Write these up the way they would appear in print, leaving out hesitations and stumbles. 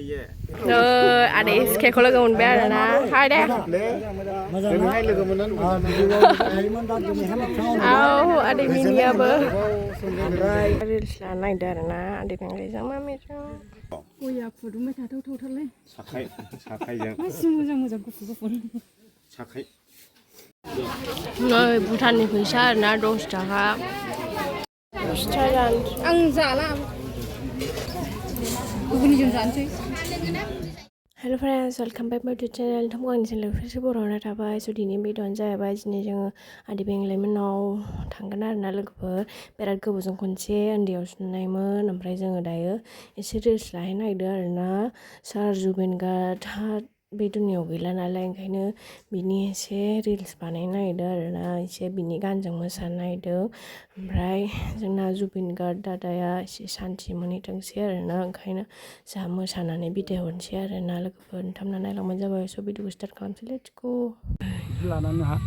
Adwi kayak kalau gaun bear na, hai deh. Oh, Adwi mini apa? Reels lah naik dari na, Adwi Benglai sama macam. Oh ya, food rumah tahu tahu le. Sakai yang. Masih muzang food. Sakai. Noi, Bhutan ni bisa na 2 taka. Sekarang. Ang salah. Gubuni junjan sih. Hello friends, welcome back to my channel. Thom gang channel Facebook rawna tabai so dini video जाबाय दिनै जोङो Adwi Benglai मोननाव थांगोन आरोना लोगोफोर बेराद गोबावजों खनसे उन्दैयाव सुनायमोन ओमफ्राय जोङो दायो एसे रिल्स लाहैनो नागिरदों आरोना सार जुबेन गार्ग बे दुनियाव गैला नालाय ओंखायनो बिनि एसे रिल्स बानायनो नागिरदों आरोना एसे बिनि गानजों मोसानो नागिरदों ओमफ्राय जोंना जुबेन गार्ग दादाया एसे सान्थि मोनहैथोंसै आरोना ओंखायनो जोंहा मोसानानै बिदाय हरनोसै आरोना लोगोफोर नोंथांमोना नायलांबानो जाबाय स' भिडिअखौ स्टार्ट खालामसै लेट्स गो लानानै हा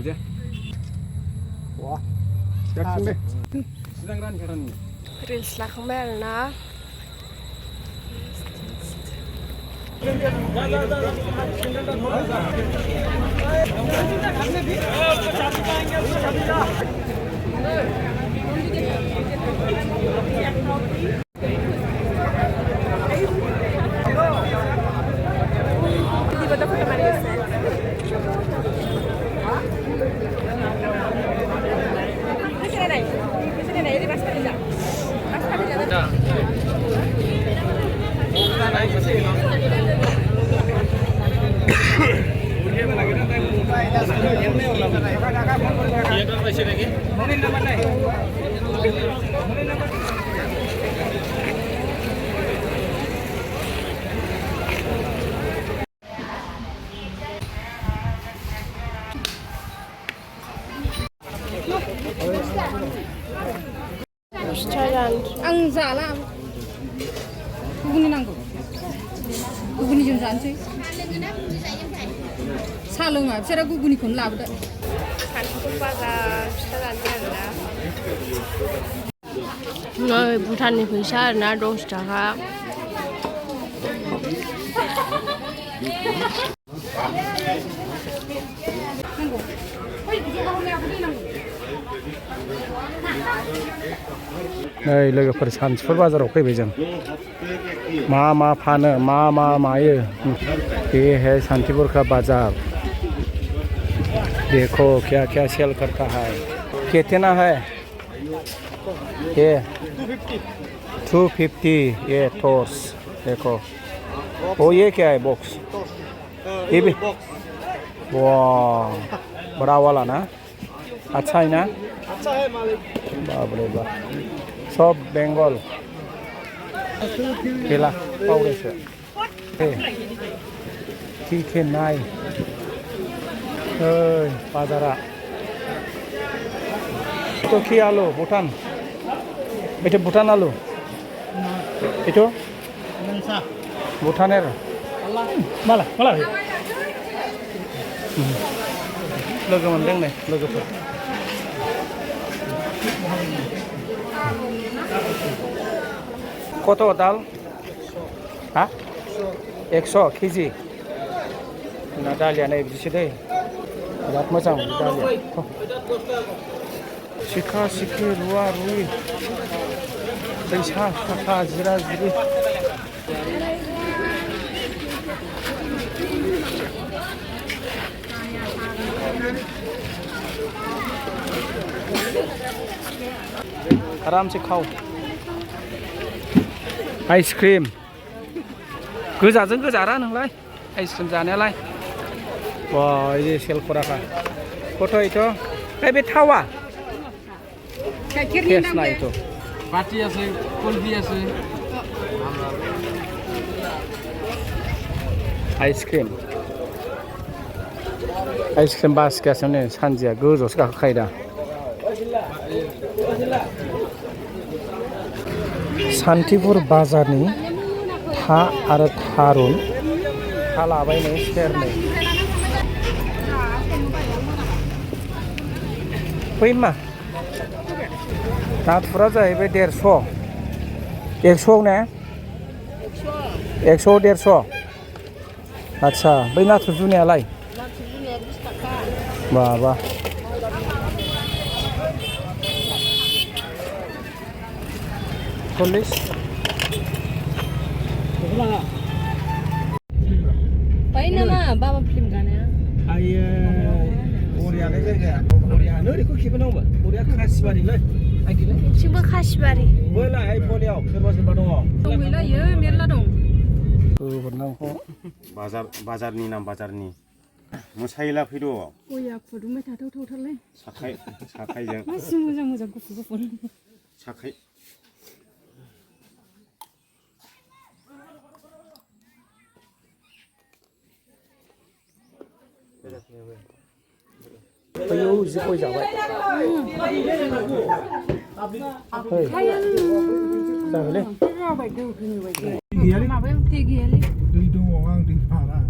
दे वा जागोन दे सिगां रानखारानि रिल्स लाखांबाय आरोना Ang salah. Gubuni nanggo. Gubuni junjan sih. Salonga, bicara gubuni kon labda. Kantor bazar, sekarang ada. Noi, Bhutan ni bisa na 2 taka. नै लोगोफोर सानसुफोर बाजाराव फैबाय जों मा फानो मा मायो ये है शांतिपुर का बाजार देखो क्या क्या सेल करता है कितना है ये 250 ये टॉस देखो ओ ये क्या है बॉक्स ये भी वाह बड़ा वाला ना अच्छा है ना अच्छा है मालिक बाप रे बाप सब बेंगल केला पाउडर ठीक नाय बाजारा तो কি আলু ভুটান এটা ভুটান আলু এটা ভুটানের মালা लोगो मोनदों नै लोगोफोर কত দাল হ্যাঁ 100 কেজি ना दालिया नै बिदिसो दै बिराद मोजां दालिया सिखा सिखि रुवा रुइ फैसा थाखा जिरा जिरि आराम से खाओ आइसक्रिम गोजाजों गोजारा नोंलाय आइसक्रिम जानायालाय वा ये सेल खराखा फट' इथ' बे थावा केस ना इथ' बाटी আছে কুলফি আছে आइसक्रिम बासगासिनो सानजिया गोजौसो गाखोखायो दा शान्तिपुर बाजारनि था आरो थारुन था लाबाय नै सेरनै फै मा नाथुरा जाहैबाय 150 100 ने 100 150 आच्छा बै नाथुर जुनायालाय बाबा Police Baik nama bawa film kan ya? Ayo Korea ni jaga Korea ni ikut siapa nama? Korea Kasbari lah Siapa Kasbari? Boleh lah iPhone ya Siapa siapa nama? Dong lah ya merla dong Benar kok Bazar ni nam bazar ni Musailah video Oh ya fudumai tahu le Sakai jeng Masih moja gufur Sakai Ayo zikoi jawab Hei Dah boleh Tinggi ali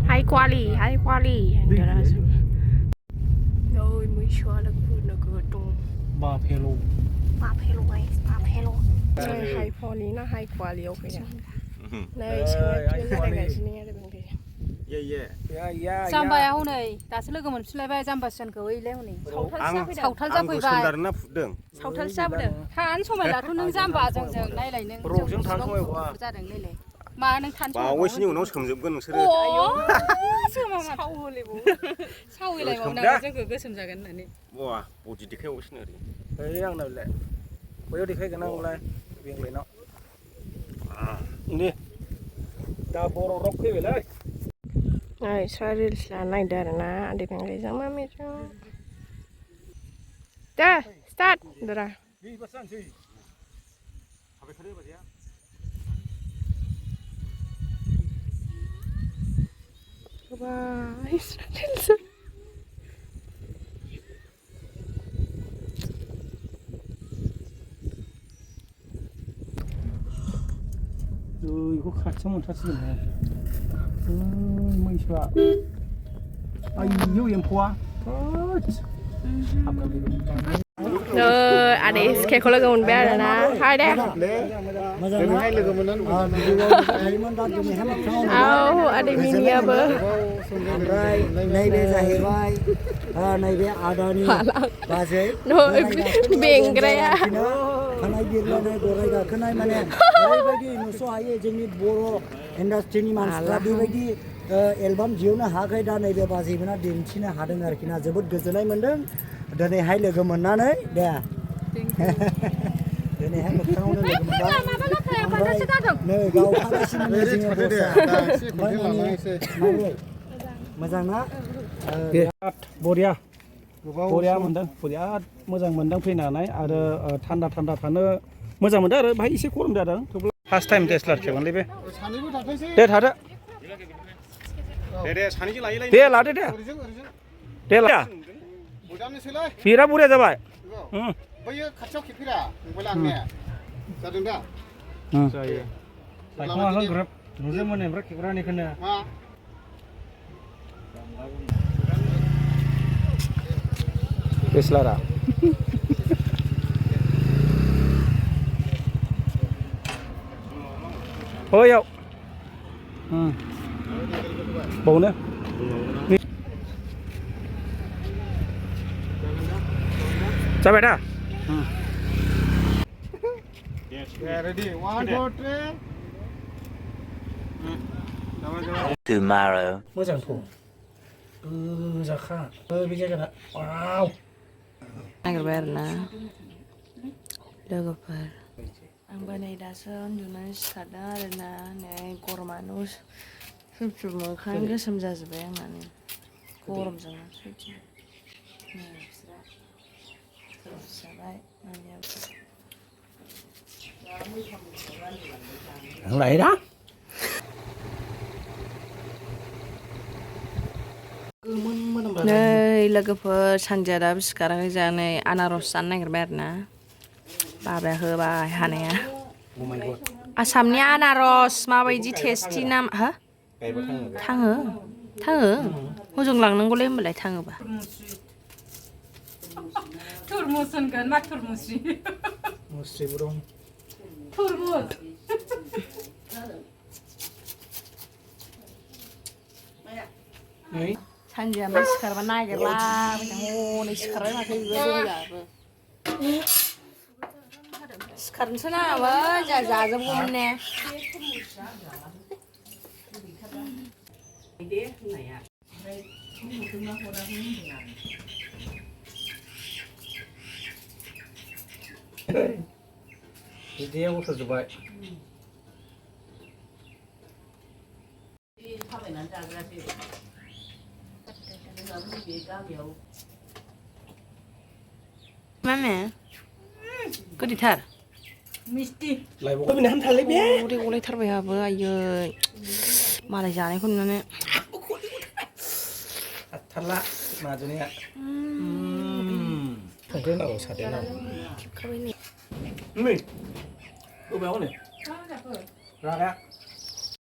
High quality Rồi mới xóa được nó cứ tung Ba pelo Này high quality nó high quality ok nhá Này xem cái này sini ada bang dia Ya Jambaya hone dasu logo मोनफिनलायबाय जाम्बासियानखौ ओइलाय हनै सावथाल जाफैबाय Sundarna fudeng सावथाल जाबोदों थानो समायलाथ' नों जाम्बाजों नायलाय नों रौजों थानो समायगौआ जादों नायलाय मा नों थानो Bawaisini unaw सोमजोबगोन नोंसोरो सावैलायबावनांगौ जोंखौ गोसोम जागोन होननानै Wah body देखायबावसिनो ओरै Hei आंनाव बिलाय बैयाव देखायगोन आंलाय बेंलायनाव Ini दा बर' रक फैबायलै Này xoay reels là này đời na Adwi Benglai giống mami cho Dah start Được rồi Bye reels 이거 같이 못 탔으네 뭐이시와 아이요 엠포아 Rồi Adwi cái con lego một bé rồi na Hai đây Adwi mini bơ Này bây giờ hiện vai này bây Adani bà sẽ Rồi Benglai ya Kanai birla này goraiga kanai mane ओरैबायदि नुस'हायै जोंनि बर' इन्डास्ट्रिनि मानसिफ्रा बेबायदि album दिहुननो हायाखै दा नैबे बाजैमोना दिन्थिनो हादों आरोखि ना जोबोद गोजोननाय मोन्दों दिनैहाय लोगो मोननानै दे दिनैहाय मोगथाङावनो लोगो मोनबाय नै गावखागासिनो जोङो मोजां ना बिराद बरिया बरिया मोनदों बिराद मोजां मोनदों फैनानै आरो थान्दा थानो मोजां मोनदों आरो बाहाय एसे गरम जादों थेवब्लाबो फार्स्ट टाइम टेस्लार खेबगोनलै बे दे थादो दे सानैजों लायै दे लादो दे दे ला बिराद बरिया जाबाय बैयो खाथियाव खेबफैरा मबाइल आंनिया जादों दा जायो लायखौ ग्राब नुजों मोननायफ्रा खेबग्रानिखौनो मा टेस्लारा बैयाव बावनो जाबाय दा रेडी 1 2 3 tomorrow मोजांथ' गोजाखा बे जायगाना वाव नागिरबाय आरोना लोगोफोर आंबो नै दासो उन्दुनानै सिखारदों आरोना नै गरमानो सुब मोखां गोसोम जाजोब्बाय आंनानो गरमजों सैथो नै बिस्रा जाबाय लायरा नै लोगोफोर सानजया दाबो सिखाराखै जोंहा नै आनारस जानो नागिरबाय आरोना बाबाया होबाय हानाया आसामनि आनारस माबायदि टेस्टि नाम हो थाङो हजों लांनांगौलै होमबालाय थाङोबा थुरमुस होनगोन मा थुरमुसि मुस्रिबो दं थुरमुस नै सानजिया मा सिखारबा नागिरला हनै सिखारबाय माथो बेबो सिखारनोसो नाङामोन जोंहा जाजोबगौमोन ने बिदियाव गथ'जोब्बाय मामे गोदैथार लायबाव बिनो हामथारलै बे उदै गलायथारबाय आहाबो आयै मालाय जानायखौ नुनानै हाथारला माजुनाया संख्रि होनांगौ सादै होनांगौ नै गोबायाव होनो रागा